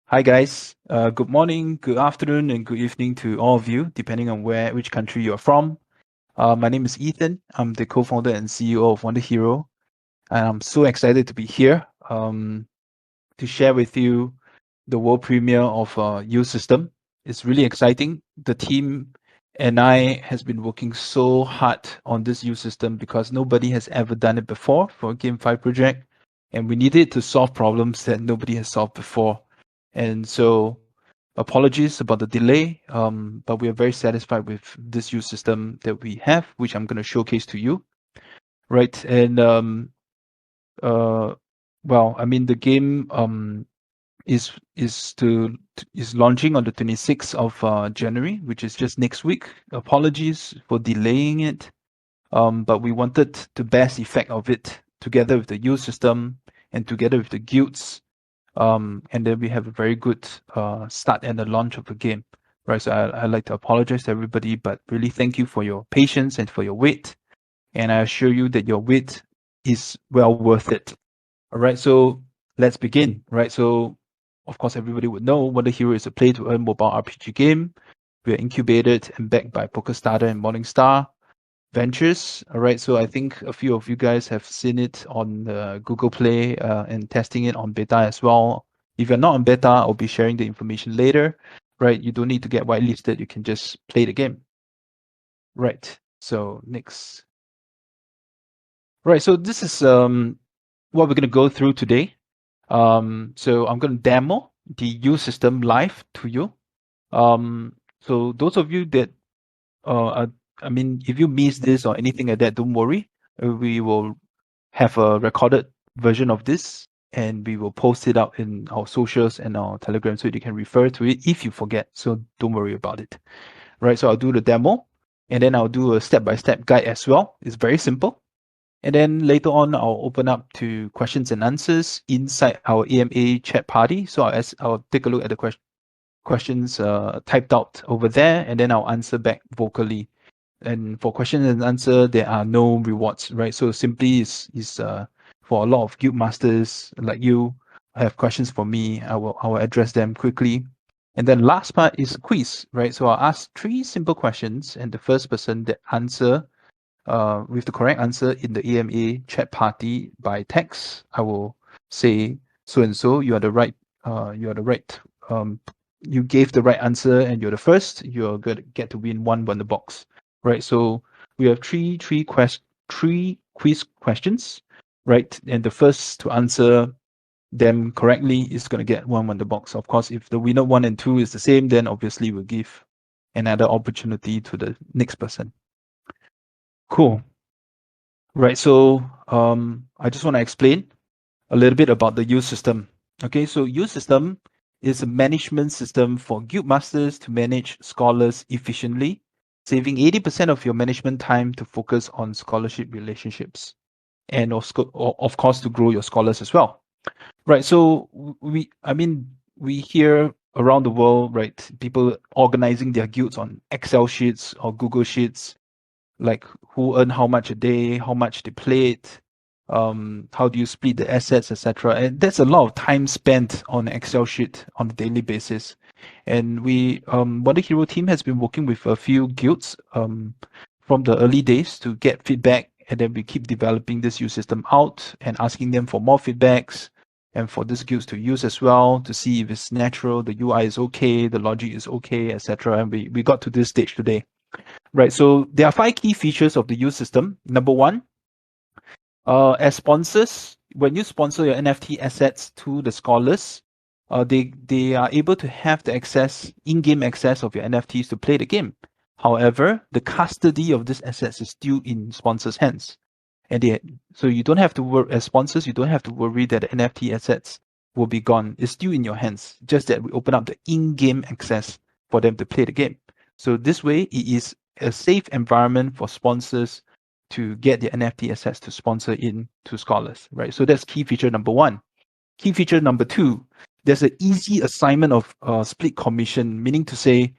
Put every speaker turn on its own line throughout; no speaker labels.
Hi guys, good morning, good afternoon, and good evening to all of you, depending on which country you're from. My name is Ethan. I'm the co-founder and CEO of WonderHero, and I'm so excited to be here to share with you the world premiere of U System. It's really exciting. The team and I has been working so hard on this U System because nobody has ever done it before for a Game 5 project, and we needed to solve problems that nobody has solved before. And so apologies about the delay, but we are very satisfied with this use system that we have, which I'm going to showcase to you. Right. And the game is launching on the 26th of January, which is just next week. Apologies for delaying it. But we wanted the best effect of it together with the use system and together with the guilds. And then we have a very good start and the launch of the game, right? So I'd like to apologize to everybody, but really thank you for your patience and for your wait. And I assure you that your wait is well worth it. All right, so let's begin, right? So, of course, everybody would know WonderHero is a play-to-earn mobile RPG game. We are incubated and backed by PokerStarter and Morningstar Ventures. All right, so I think a few of you guys have seen it on Google Play and testing it on beta as well. If you're not on beta, I'll be sharing the information later. Right, you don't need to get whitelisted. You can just play the game. Right. So next. Right. So this is what we're going to go through today. So I'm going to demo the U system live to you. So those of you that if you miss this or anything like that, don't worry. We will have a recorded version of this and we will post it out in our socials and our Telegram so you can refer to it if you forget. So don't worry about it. Right. So I'll do the demo and then I'll do a step-by-step guide as well. It's very simple. And then later on, I'll open up to questions and answers inside our AMA chat party. So I'll take a look at the questions typed out over there, and then I'll answer back vocally. And for questions and answer, there are no rewards, right? So simply is for a lot of guild masters like you have questions for me, I will address them quickly. And then last part is a quiz, right? So I'll ask 3 simple questions, and the first person that answer with the correct answer in the AMA chat party by text, I will say so and so. You are the right. You gave the right answer, and you're the first. You're going to get to win one WonderBox, right? So we have three quiz questions, right? And the first to answer them correctly is going to get one WonderBox. Of course, if the winner 1 and 2 is the same, then obviously we'll give another opportunity to the next person. Cool. Right. So I just want to explain a little bit about the U system. Okay. So U system is a management system for guild masters to manage scholars efficiently, saving 80% of your management time to focus on scholarship relationships, and of course to grow your scholars as well. Right. So we hear around the world, right, people organizing their guilds on Excel sheets or Google Sheets, like who earn how much a day, how much they played, how do you split the assets, etc. And that's a lot of time spent on Excel sheet on a daily basis. And we, WonderHero team has been working with a few guilds from the early days to get feedback, and then we keep developing this use system out and asking them for more feedbacks and for these guilds to use as well to see if it's natural, the UI is okay, the logic is okay, etc. And we got to this stage today. Right, so there are 5 key features of the U system. Number 1, as sponsors, when you sponsor your NFT assets to the scholars, they are able to have the in-game access of your NFTs to play the game. However, the custody of these assets is still in sponsors' hands. So you don't have to worry, as sponsors, you don't have to worry that the NFT assets will be gone. It's still in your hands, just that we open up the in-game access for them to play the game. So this way, it is a safe environment for sponsors to get the NFT assets to sponsor in to scholars, right? So that's key feature number 1. Key feature number 2, there's an easy assignment of split commission, meaning to say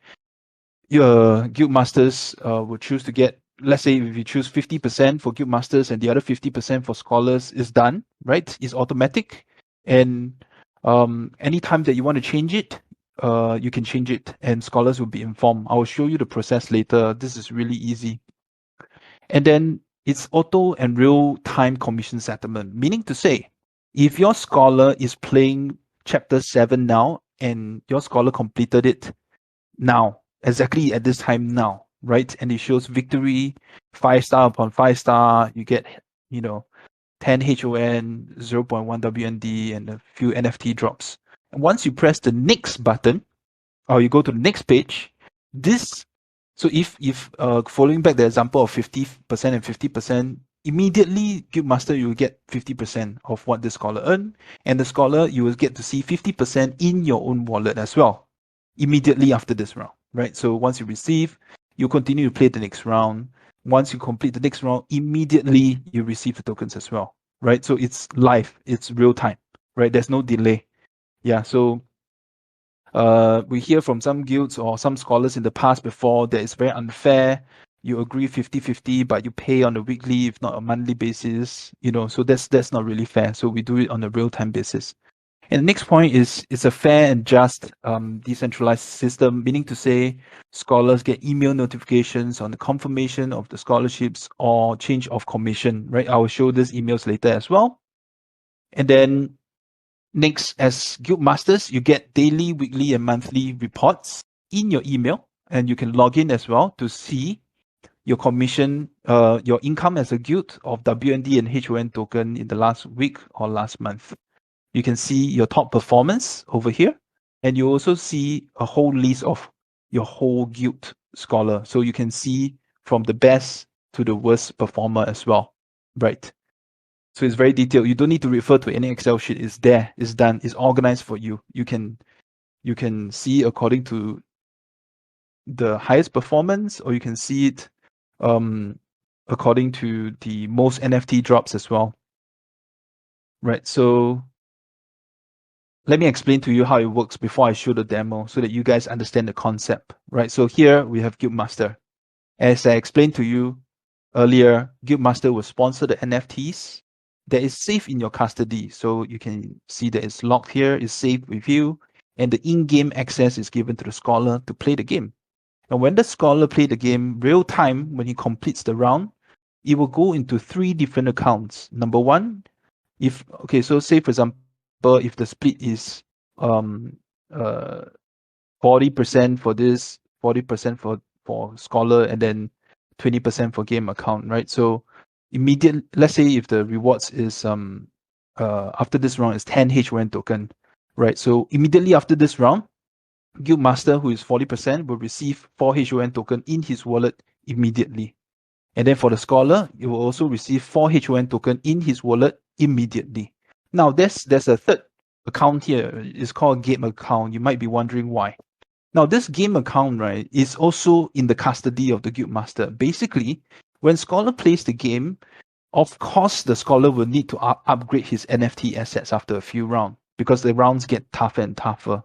your guild masters will choose to get, let's say if you choose 50% for guild masters and the other 50% for scholars is done, right? It's automatic. And Anytime that you want to change it, you can change it and scholars will be informed. I will show you the process later. This is really easy. And then it's auto and real-time commission settlement, meaning to say, if your scholar is playing chapter 7 now and your scholar completed it now, exactly at this time now, right? And it shows victory, 5-star upon 5-star, you get, 10 HON, 0.1 WND, and a few NFT drops. And once you press the next button, or you go to the next page, so if following back the example of 50% and 50%, immediately Guildmaster, you will get 50% of what the scholar earned, and the scholar, you will get to see 50% in your own wallet as well, immediately after this round, right? So once you receive, you continue to play the next round. Once you complete the next round, immediately you receive the tokens as well, right? So it's live, it's real time, right? There's no delay. Yeah, so we hear from some guilds or some scholars in the past before that it's very unfair. You agree 50-50, but you pay on a weekly, if not a monthly basis, so that's not really fair. So we do it on a real-time basis. And the next point is it's a fair and just decentralized system, meaning to say scholars get email notifications on the confirmation of the scholarships or change of commission, right? I will show these emails later as well. And then next, as guild masters, you get daily, weekly, and monthly reports in your email, and you can log in as well to see your commission, your income as a guild of WND and HON token in the last week or last month. You can see your top performance over here, and you also see a whole list of your whole guild scholar. So you can see from the best to the worst performer as well, right? So it's very detailed. You don't need to refer to any Excel sheet. It's there. It's done. It's organized for you. You can see according to the highest performance, or you can see it according to the most NFT drops as well. Right. So let me explain to you how it works before I show the demo so that you guys understand the concept. Right. So here we have Guildmaster. As I explained to you earlier, Guildmaster will sponsor the NFTs that is safe in your custody. So you can see that it's locked here, it's safe with you, and the in-game access is given to the scholar to play the game. And when the scholar plays the game real time, when he completes the round, it will go into 3 different accounts. Number one, so say for example, if the split is 40% for this, 40% for scholar, and then 20% for game account, right? So let's say if the rewards is after this round is 10 HON token, right? So immediately after this round, Guildmaster, who is 40%, will receive 4 HON token in his wallet immediately. And then for the scholar, he will also receive 4 HON token in his wallet immediately. Now there's a third account here. It's called game account. You might be wondering why. Now this game account, right, is also in the custody of the Guildmaster. Basically, when scholar plays the game, of course the scholar will need to upgrade his NFT assets after a few rounds because the rounds get tougher and tougher,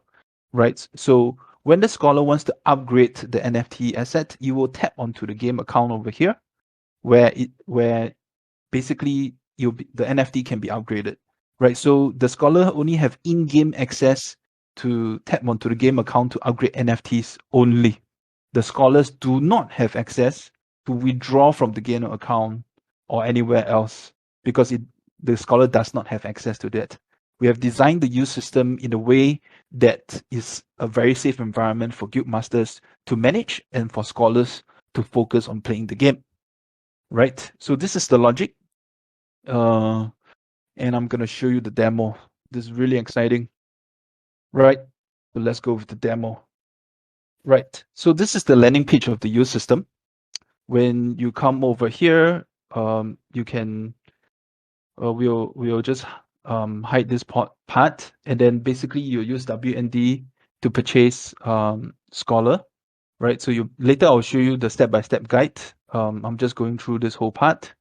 right? So when the scholar wants to upgrade the NFT asset, you will tap onto the game account over here, where basically the NFT can be upgraded, right? So the scholar only have in-game access to tap onto the game account to upgrade NFTs only. The scholars do not have access to withdraw from the game account or anywhere else because the scholar does not have access to that. We have designed the use system in a way that is a very safe environment for guildmasters to manage and for scholars to focus on playing the game. Right? So this is the logic. And I'm going to show you the demo. This is really exciting. Right? So let's go with the demo. Right. So this is the landing page of the use system. When you come over here, you can we'll just hide this part, and then basically you use WND to purchase Scholar, right? So later I'll show you the step-by-step guide. I'm just going through this whole part,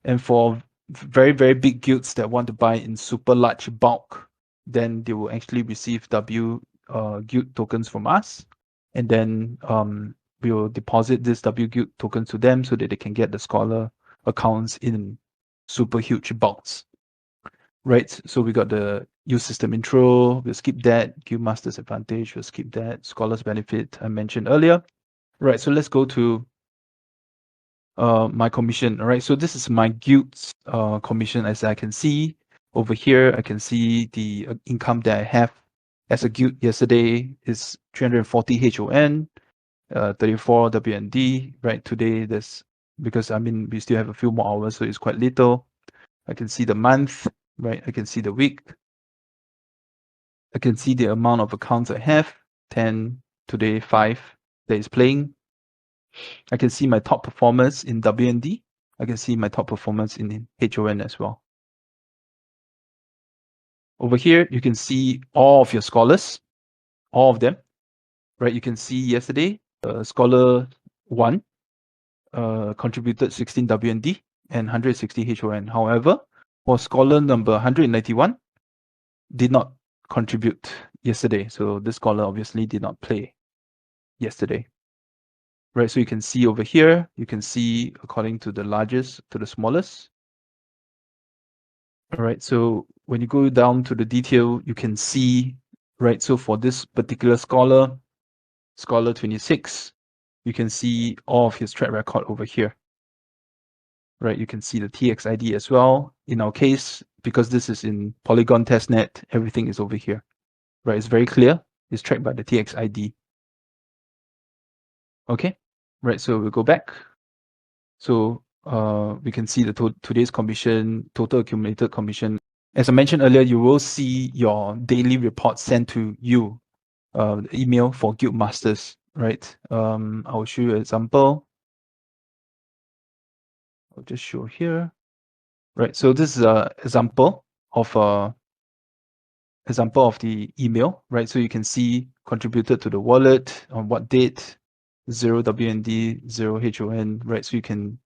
and for very, very big guilds that want to buy in super large bulk, then they will actually receive guild tokens from us, and then we'll deposit this guild tokens to them so that they can get the Scholar accounts in super huge bulks. Right, so we got the use system intro, we'll skip that. Guild Masters Advantage, we'll skip that. Scholars Benefit, I mentioned earlier. Right, so let's go to my commission. All right, so this is my guild's commission. As I can see over here, I can see the income that I have as a guild yesterday is 340 HON, 34 WND. Right, today there's, because I mean we still have a few more hours, so it's quite little. I can see the month, right? I can see the week. I can see the amount of accounts I have, 10, today 5 that is playing. I can see my top performers in WND. I can see my top performers in HON as well. Over here, you can see all of your scholars, all of them, right? You can see yesterday, scholar 1 contributed 16 WND and 160 HON. However, for scholar number 191, did not contribute yesterday. So this scholar obviously did not play yesterday. Right, so you can see over here, you can see according to the largest to the smallest. All right, so when you go down to the detail, you can see, right, so for this particular scholar, scholar 26, you can see all of his track record over here. Right, you can see the TX ID as well. In our case, because this is in Polygon testnet, everything is over here. Right, it's very clear. It's tracked by the TX ID. Okay, right, so we'll go back. So we can see the today's commission, total accumulated commission. As I mentioned earlier, you will see your daily report sent to you, the email for Guild Masters, right? I will show you an example. I'll just show here. Right, so this is an example of the email, right? So you can see contributed to the wallet on what date, 0 WND, 0 HON, right? So you can,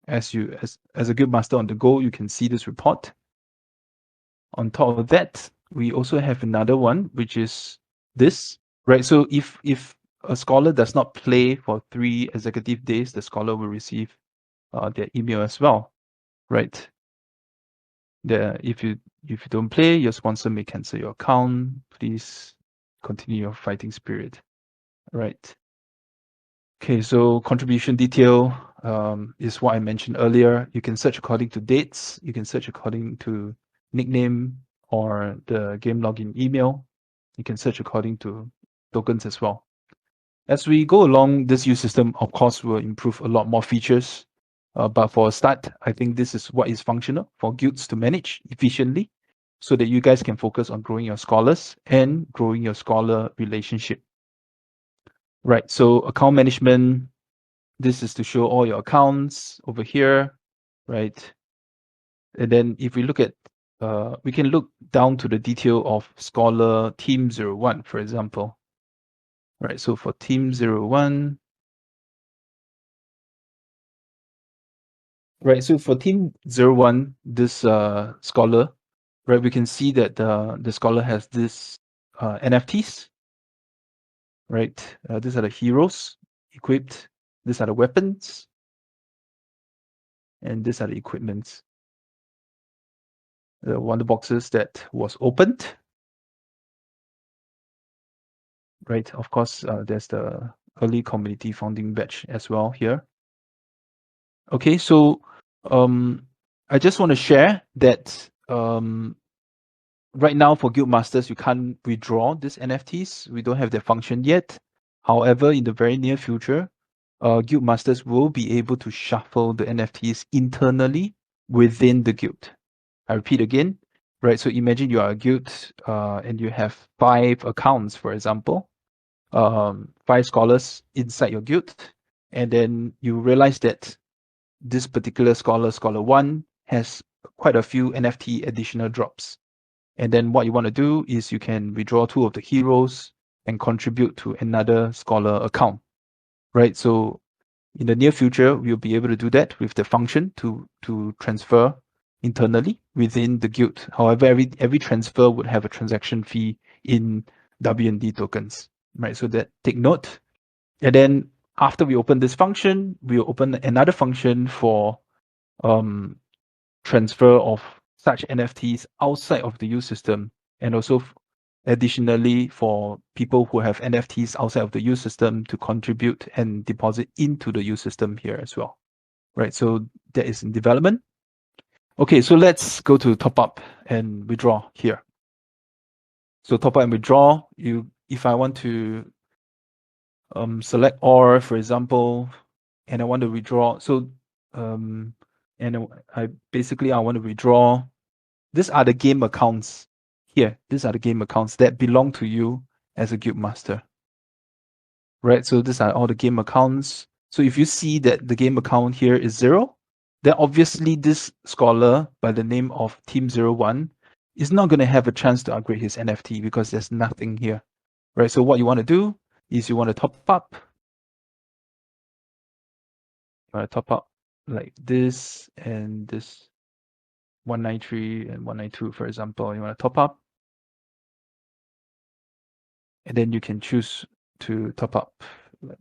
as a guild master on the go, you can see this report. On top of that, we also have another one, which is this, right? So if a scholar does not play for 3 executive days, the scholar will receive their email as well, right? If you don't play, your sponsor may cancel your account. Please continue your fighting spirit, right? Okay, so contribution detail is what I mentioned earlier. You can search according to dates. You can search according to nickname or the game login email. You can search according to tokens as well. As we go along, this use system, of course, will improve a lot more features. But for a start, I think this is what is functional for guilds to manage efficiently so that you guys can focus on growing your scholars and growing your scholar relationship. Right, so account management, this is to show all your accounts over here, right? And then if we look at, we can look down to the detail of scholar team 01, for example. Right, so for team 01, right, so for team 01, this scholar, right, we can see that the scholar has this NFTs, right? These are the heroes equipped. These are the weapons. And these are the equipments. The WonderBoxes that was opened. Right, of course, there's the early community founding batch as well here. Okay, so I just want to share that right now for Guild Masters, you can't withdraw these NFTs. We don't have that function yet. However, in the very near future, Guild Masters will be able to shuffle the NFTs internally within the guild. I repeat again, right? So imagine you are a guild and you have 5 accounts, for example, 5 scholars inside your guild, and then you realize that this particular scholar 1, has quite a few NFT additional drops. And then what you want to do is you can withdraw 2 of the heroes and contribute to another scholar account, right? So in the near future, we'll be able to do that with the function to transfer internally within the guild. However, every transfer would have a transaction fee in WND tokens, right? So that take note. And then after we open this function, we'll open another function for transfer of such NFTs outside of the use system and also additionally for people who have NFTs outside of the U system to contribute and deposit into the U system here as well, right? So that is in development. Okay, so let's go to top up and withdraw here. So top up and withdraw, if I want to select OR, for example, and I want to withdraw. So and I basically I want to withdraw. These are the game accounts here. These are the game accounts that belong to you as a guild master, right? So these are all the game accounts. So if you see that the game account here is 0, then obviously this scholar by the name of Team01 is not going to have a chance to upgrade his NFT because there's nothing here, right? So what you want to do is you want to top up. You want to top up like this and this 193 and 192, for example. You want to top up. And then you can choose to top up like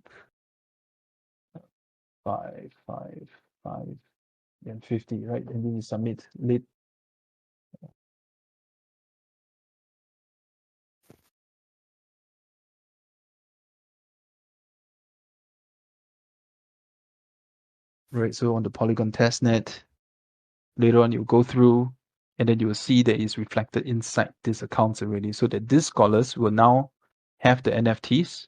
5, 5, 5, and 50, right? And then you submit late. Right, so on the Polygon testnet, later on you'll go through and then you will see that it's reflected inside these accounts already, so that these scholars will now have the NFTs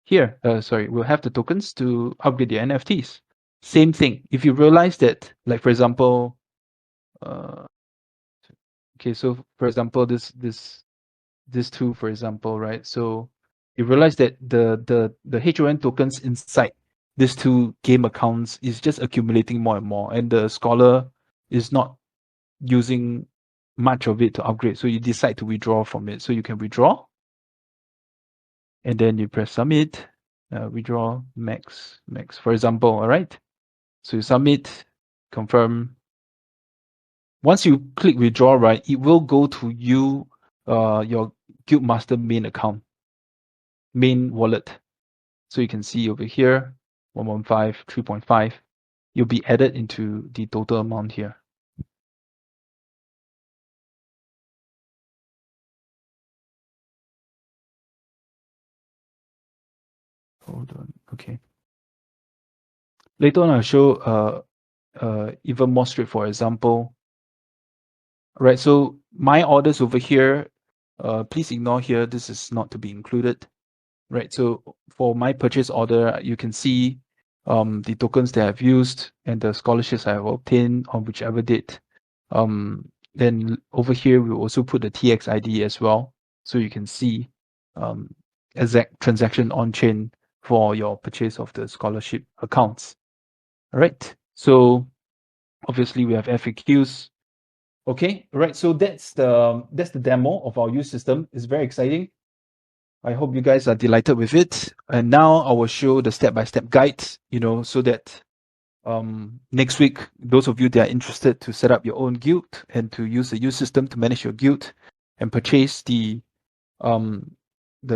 here. We'll have the tokens to upgrade their NFTs. Same thing. If you realize that, like for example, okay, so for example, this two, for example, right? So you realize that the HON tokens inside these two game accounts is just accumulating more and more, and the scholar is not using much of it to upgrade. So you decide to withdraw from it. So you can withdraw, and then you press submit, withdraw max, for example, all right? So you submit, confirm. Once you click withdraw, right, it will go to you, your Guildmaster main account, main wallet. So you can see over here, 115, 3.5. You'll be added into the total amount here. Hold on. Okay. Later on, I'll show even more straightforward example. Right. So my orders over here, please ignore here. This is not to be included. Right. So for my purchase order, you can see the tokens that I've used and the scholarships I have obtained on whichever date. Then over here, we also put the TX ID as well, so you can see exact transaction on chain for your purchase of the scholarship accounts. All right. So obviously we have FAQs. Okay. All right. So that's the demo of our use system. It's very exciting. I hope you guys are delighted with it. And now I will show the step-by-step guide, so that next week, those of you that are interested to set up your own guild and to use the use system to manage your guild and purchase the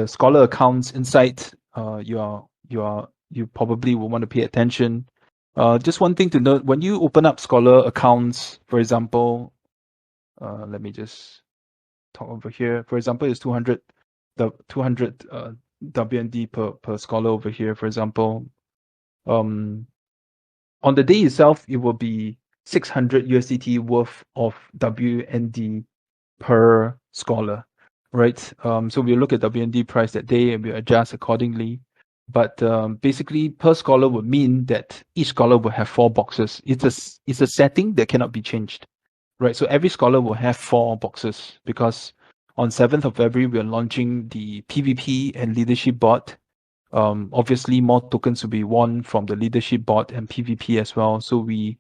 scholar accounts inside, you probably will want to pay attention. Just one thing to note: when you open up scholar accounts, for example, let me just talk over here. For example, it's 200 WND per scholar over here, for example. On the day itself, it will be 600 USDT worth of WND per scholar, right? So we look at WND price that day and we adjust accordingly. But basically, per scholar would mean that each scholar will have 4 boxes. It's a setting that cannot be changed, right? So every scholar will have 4 boxes because on 7th of February, we are launching the PvP and leadership bot. Obviously, more tokens will be won from the leadership bot and PvP as well. So we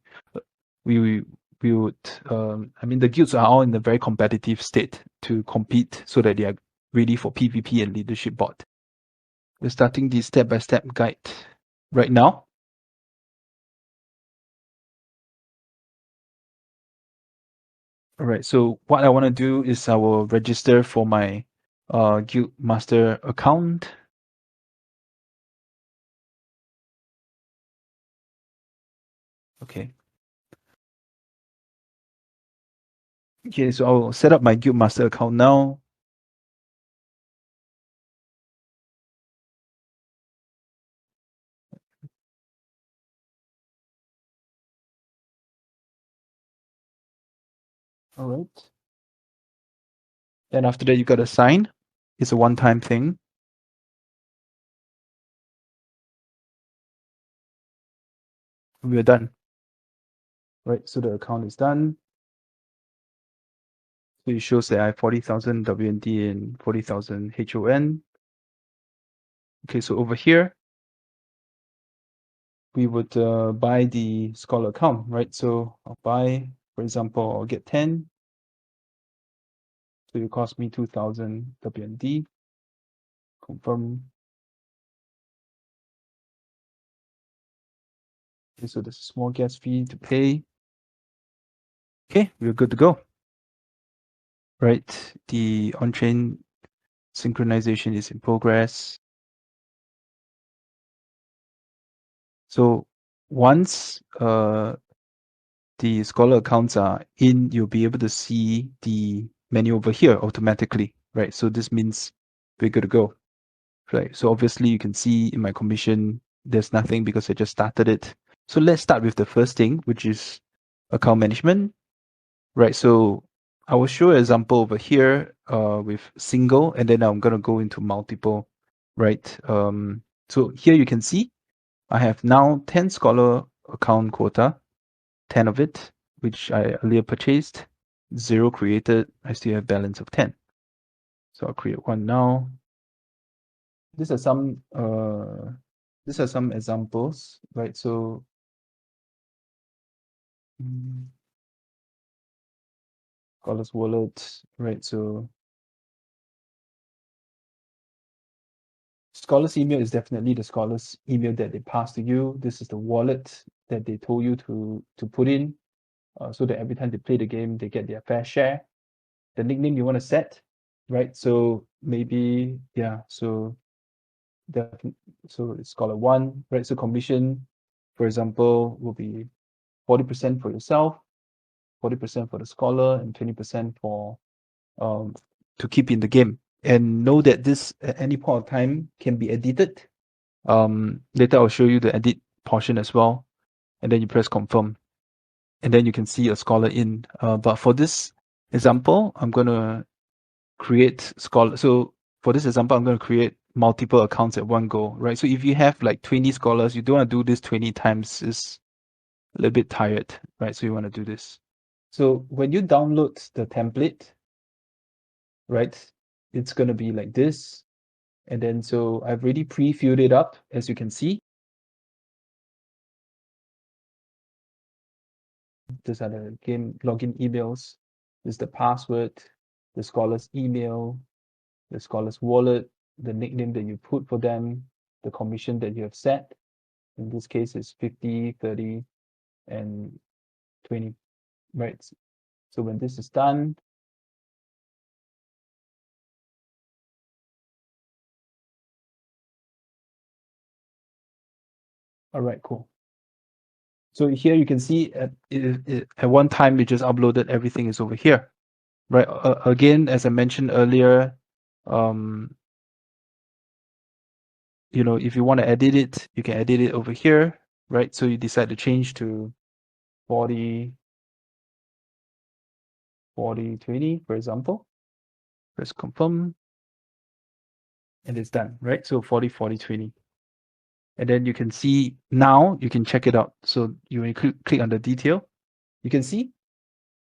would, the guilds are all in a very competitive state to compete so that they are ready for PvP and leadership bot. We're starting the step-by-step guide right now. All right, so what I want to do is I will register for my guild master account. Okay. Okay, so I'll set up my Guild Master account now. All right. Then after that, you got to sign. It's a one-time thing. We're done. Right, so the account is done. So it shows that I have 40,000 WND and 40,000 HON. Okay, so over here, we would buy the Scholar account, right? So I'll buy, for example, I'll get 10. So it cost me 2,000 WND. Confirm. Okay, so there's a small gas fee to pay. Okay, we're good to go. Right, the on-chain synchronization is in progress. So once the Scholar accounts are in, you'll be able to see the menu over here automatically, right? So this means we're good to go, right? So obviously you can see in my commission, there's nothing because I just started it. So let's start with the first thing, which is account management, right? So I will show an example over here with single, and then I'm going to go into multiple, right? So here you can see I have now 10 Scholar account quota, 10 of it, which I earlier purchased, 0 created, I still have balance of 10. So I'll create one now. These are some examples, right? So Scholar's wallet, right? So Scholar's email is definitely the Scholar's email that they pass to you. This is the wallet that they told you to put in, so that every time they play the game, they get their fair share. The nickname you want to set, right? So maybe, yeah, so it's Scholar 1, right? So commission, for example, will be 40% for yourself, 40% for the Scholar, and 20% for to keep in the game. And know that this at any point of time can be edited. Later I'll show you the edit portion as well, and then you press confirm, and then you can see a Scholar in. But for this example, I'm gonna create Scholar. So for this example, I'm going to create multiple accounts at one go, right? So if you have like 20 Scholars, you don't want to do this 20 times. It's a little bit tired, right? So you want to do this. So when you download the template, right, it's going to be like this. And then so I've already pre-filled it up, as you can see. These are the game login emails. This is the password, the Scholar's email, the Scholar's wallet, the nickname that you put for them, the commission that you have set. In this case, it's 50, 30, and 20, right? So when this is done, all right, cool. So here you can see at one time we just uploaded everything is over here, right? Again, as I mentioned earlier, if you want to edit it, you can edit it over here, right? So you decide to change to 40, 40, 20, for example. Press confirm, and it's done, right? So 40, 40, 20. And then you can see now you can check it out. So you click on the detail, you can see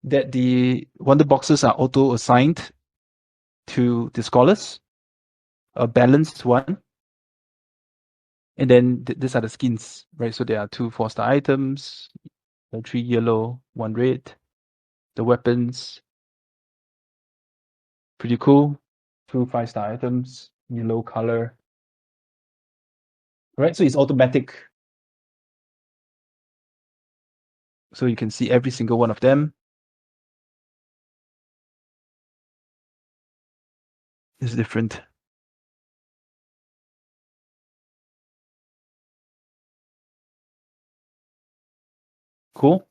that the wonder boxes are auto assigned to the Scholars, a balanced one. And then these are the skins, right? So there are 2 4-star items, 3 yellow, 1 red. The weapons, pretty cool. 2 5-star items, yellow color. Right, so it's automatic. So you can see every single one of them is different. Cool.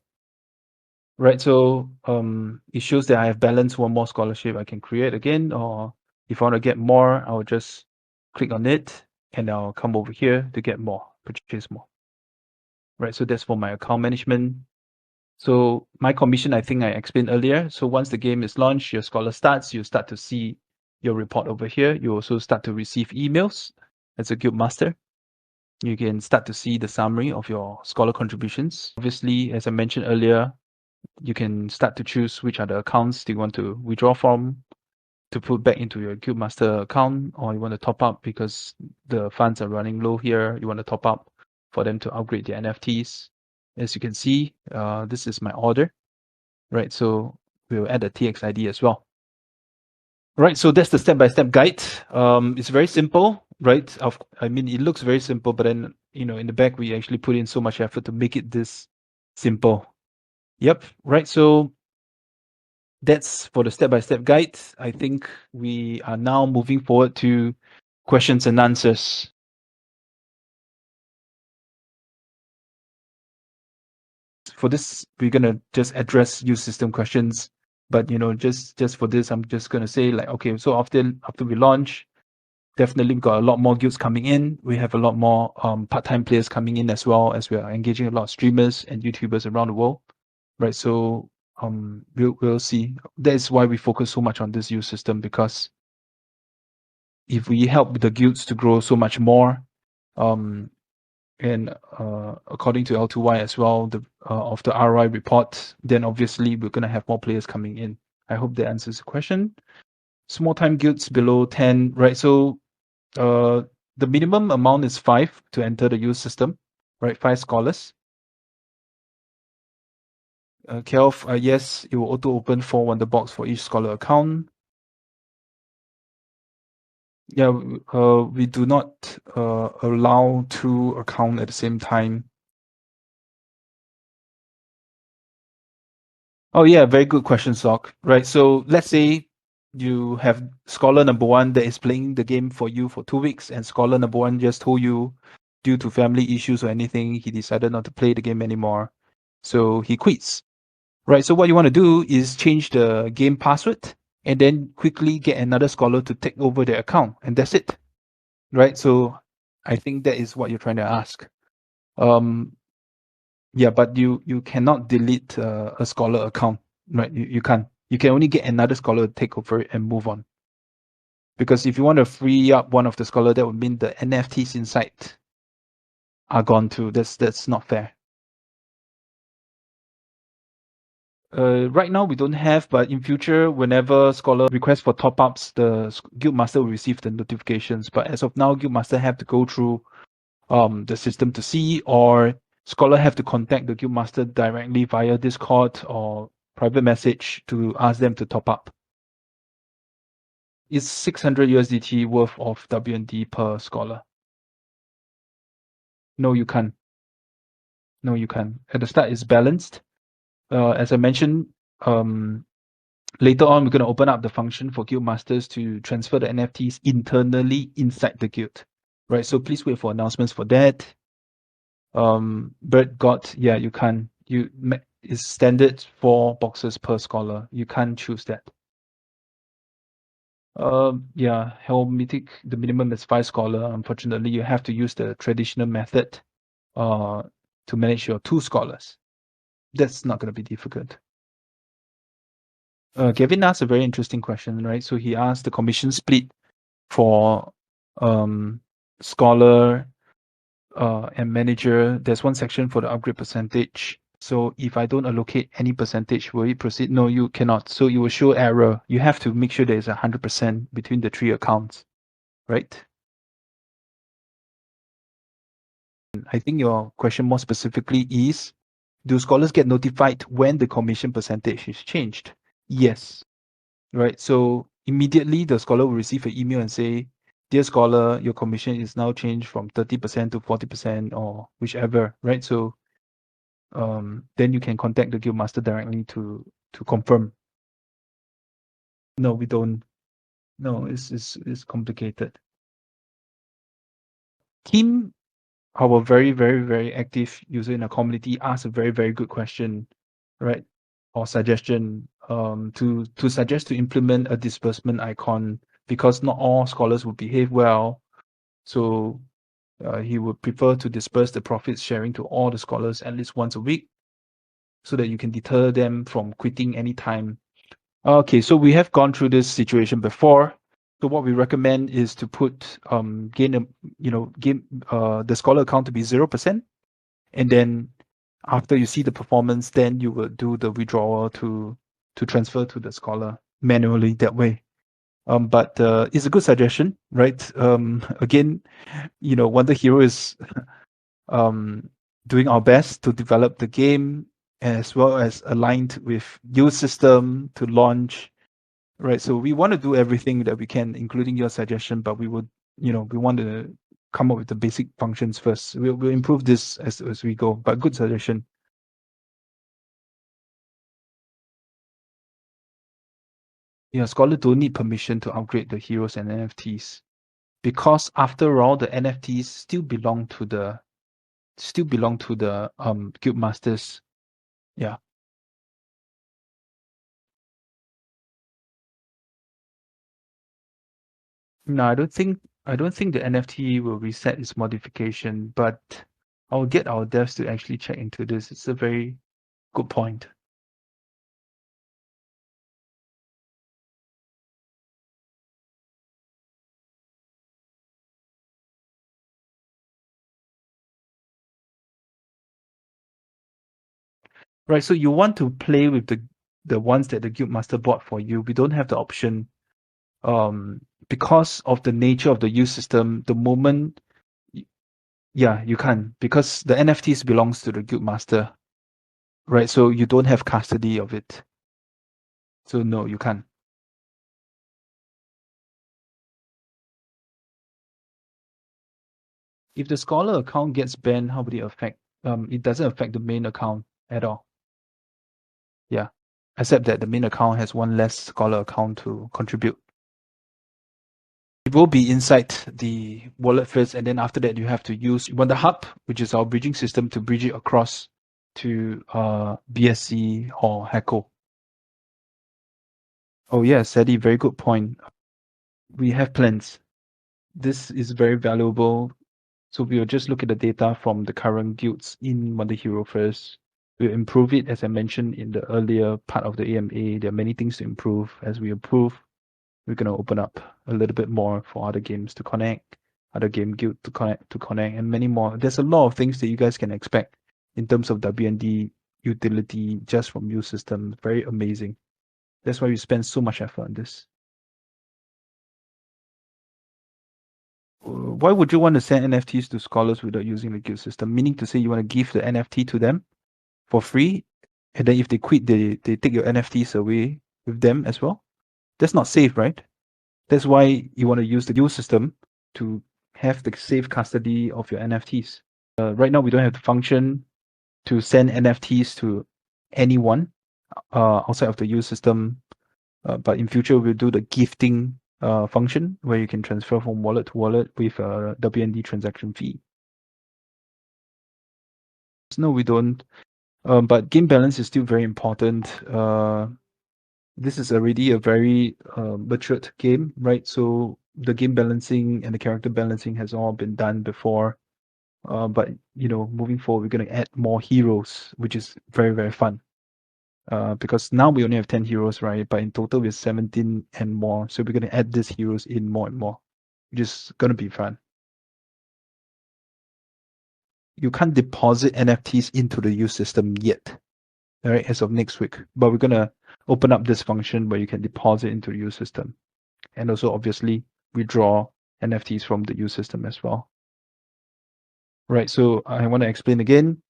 right? So it shows that I have balanced one more scholarship I can create again, or if I want to get more, I'll just click on it and I'll come over here to get more, purchase more, right? So that's for my account management. So my commission, I think I explained earlier. So once the game is launched, your scholar starts, you start to see your report over here. You also start to receive emails as a guild master. You can start to see the summary of your scholar contributions. Obviously, as I mentioned earlier, you can start to choose which are the accounts you want to withdraw from to put back into your guild master account, or you want to top up because the funds are running low here. You want to top up for them to upgrade their NFTs. As you can see, this is my order, right? So we'll add a TXID as well. Right, so that's the step-by-step guide. It's very simple, right? I mean, it looks very simple, but then, in the back, we actually put in so much effort to make it this simple. Yep, right. So that's for the step-by-step guide. I think we are now moving forward to questions and answers. For this, we're gonna just address use system questions. But just for this, I'm just gonna say like, okay, so after we launch, definitely we've got a lot more guilds coming in. We have a lot more part-time players coming in as well, as we are engaging a lot of streamers and YouTubers around the world, right? So we'll see. That's why we focus so much on this use system, because if we help the guilds to grow so much more, and according to L2Y as well, of the ROI report, then obviously we're gonna have more players coming in. I hope that answers the question. Small time guilds below 10, right? So the minimum amount is 5 to enter the use system, right? 5 scholars. Kelv, yes, it will auto open 4 WonderBox for each scholar account. Yeah, we do not allow 2 accounts at the same time. Oh yeah, very good question, Sock. Right, so let's say you have scholar number 1 that is playing the game for you for 2 weeks, and scholar number 1 just told you, due to family issues or anything, he decided not to play the game anymore. So he quits. Right, so what you want to do is change the game password and then quickly get another scholar to take over their account, and that's it. Right, so I think that is what you're trying to ask. Yeah, but you cannot delete a scholar account, right? You can't. You can only get another scholar to take over it and move on. Because if you want to free up one of the scholar, that would mean the NFTs inside are gone too. That's not fair. Right now we don't have, but in future, whenever scholar requests for top-ups, the guild master will receive the notifications. But as of now, guild master have to go through the system to see, or scholar have to contact the guild master directly via Discord or private message to ask them to top up. It's 600 USDT worth of WND per scholar. No, you can't. No, you can't. At the start, it's balanced. As I mentioned, later on, we're going to open up the function for guild masters to transfer the NFTs internally inside the guild, right? So please wait for announcements for that. Bird God, yeah, you can't. It's standard 4 boxes per scholar. You can't choose that. Yeah, Helmetic, the minimum is 5 scholar. Unfortunately, you have to use the traditional method to manage your 2 scholars. That's not going to be difficult. Gavin asked a very interesting question, right? So he asked the commission split for scholar and manager. There's one section for the upgrade percentage. So if I don't allocate any percentage, will it proceed? No, you cannot. So it will show error. You have to make sure there's 100% between the 3 accounts, right? I think your question more specifically is, do scholars get notified when the commission percentage is changed? Yes, right? So immediately the scholar will receive an email and say, dear scholar, your commission is now changed from 30% to 40% or whichever, right? So then you can contact the guild master directly to confirm. No, we don't. No, it's complicated. Kim, our very, very, very active user in our community, asked a very, very good question, right? or suggestion to suggest to implement a disbursement icon, because not all scholars will behave well. So he would prefer to disperse the profits sharing to all the scholars at least once a week, so that you can deter them from quitting anytime. Okay, so we have gone through this situation before. So what we recommend is to put gain the scholar account to be 0%, and then after you see the performance, then you will do the withdrawal to transfer to the scholar manually that way. But it's a good suggestion, right? Again, WonderHero is doing our best to develop the game as well as aligned with your system to launch, right? So we want to do everything that we can, including your suggestion, but we would, we want to come up with the basic functions first. We'll improve this as we go, but good suggestion. Yeah, scholar don't need permission to upgrade the heroes and NFTs, because after all, the NFTs still belong to the guild masters. Yeah. No, I don't think the NFT will reset its modification, but I'll get our devs to actually check into this. It's a very good point. Right, so you want to play with the ones that the guild master bought for you. We don't have the option, because of the nature of the use system. The moment, yeah, you can't, because the NFTs belongs to the guild master, right? So you don't have custody of it. So no, you can't. If the scholar account gets banned, how would it affect? It doesn't affect the main account at all. Yeah, except that the main account has one less scholar account to contribute. It will be inside the wallet first, and then after that you have to use WonderHub, which is our bridging system, to bridge it across to BSC or Hacko. Oh yeah, Sadie, very good point. We have plans. This is very valuable. So we'll just look at the data from the current guilds in WonderHero first. We'll improve it, as I mentioned in the earlier part of the AMA. There are many things to improve. As we improve, we're going to open up a little bit more for other games to connect, other game guild to connect, and many more. There's a lot of things that you guys can expect in terms of WND utility just from your system. Very amazing. That's why we spend so much effort on this. Why would you want to send NFTs to scholars without using the guild system? Meaning to say you want to give the NFT to them for free, and then if they quit, they take your NFTs away with them as well? That's not safe, right? That's why you want to use the guild system to have the safe custody of your NFTs. Right now, we don't have the function to send NFTs to anyone outside of the use system, but in future we'll do the gifting function where you can transfer from wallet to wallet with a WND transaction fee. No, we don't. But game balance is still very important. This is already a very matured game, right? So the game balancing and the character balancing has all been done before. But moving forward, we're going to add more heroes, which is very, very fun. Because now we only have 10 heroes, right? But in total, we have 17 and more. So we're going to add these heroes in more and more, which is going to be fun. You can't deposit NFTs into the use system yet, all right, as of next week. But we're going to open up this function where you can deposit into the use system. And also, obviously, withdraw NFTs from the use system as well. Right, so I want to explain again.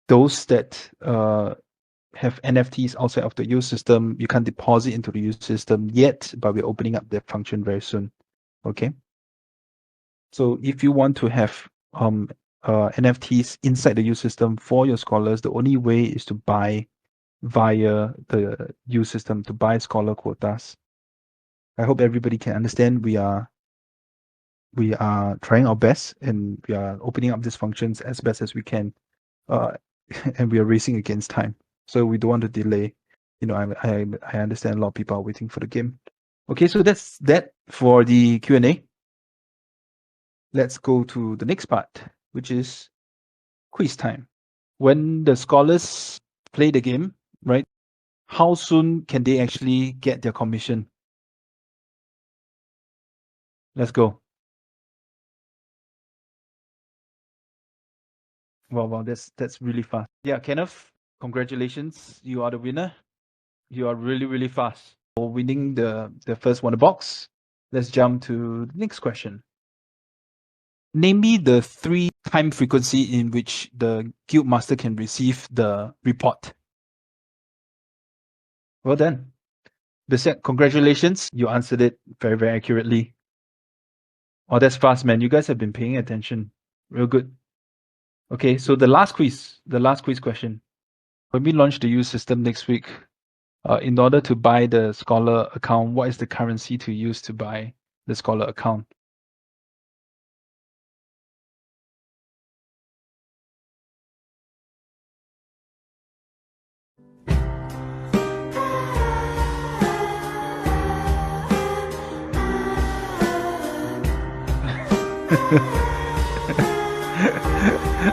Those that have NFTs outside of the use system, you can't deposit into the use system yet, but we're opening up that function very soon. Okay. So if you want to have NFTs inside the use system for your scholars, the only way is to buy via the use system, to buy scholar quotas. I hope everybody can understand. We are trying our best, and we are opening up these functions as best as we can, and we are racing against time. So we don't want to delay. I understand a lot of people are waiting for the game. Okay, so that's that for the Q&A. Let's go to the next part, which is quiz time. When the scholars play the game, right, how soon can they actually get their commission? Let's go. Wow, that's really fast. Yeah, Kenneth, congratulations. You are the winner. You are really, really fast for winning the first WonderBox. Let's jump to the next question. Name me the 3 time frequency in which the guild master can receive the report. Well done. Bisek, congratulations. You answered it very, very accurately. Oh, that's fast, man. You guys have been paying attention. Real good. Okay, so the last quiz question. When we launch the use system next week, in order to buy the Scholar account, what is the currency to use to buy the Scholar account?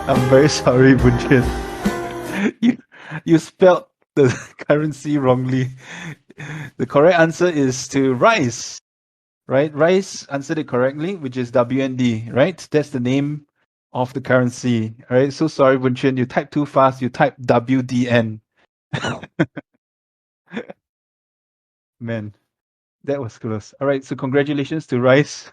I'm very sorry, Bunchen. You spelled the currency wrongly. The correct answer is to rice, right? Rice answered it correctly, which is WND, right? That's the name of the currency. All right. So sorry, Bunchen. You typed too fast. You typed WDN. Man, that was close. All right. So congratulations to Rice.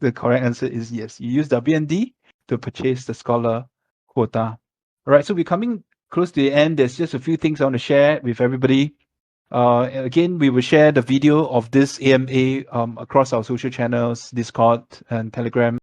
The correct answer is yes. You use WND to purchase the Scholar quota. All right. So we're coming close to the end. There's just a few things I want to share with everybody. Again, we will share the video of this AMA across our social channels, Discord and Telegram.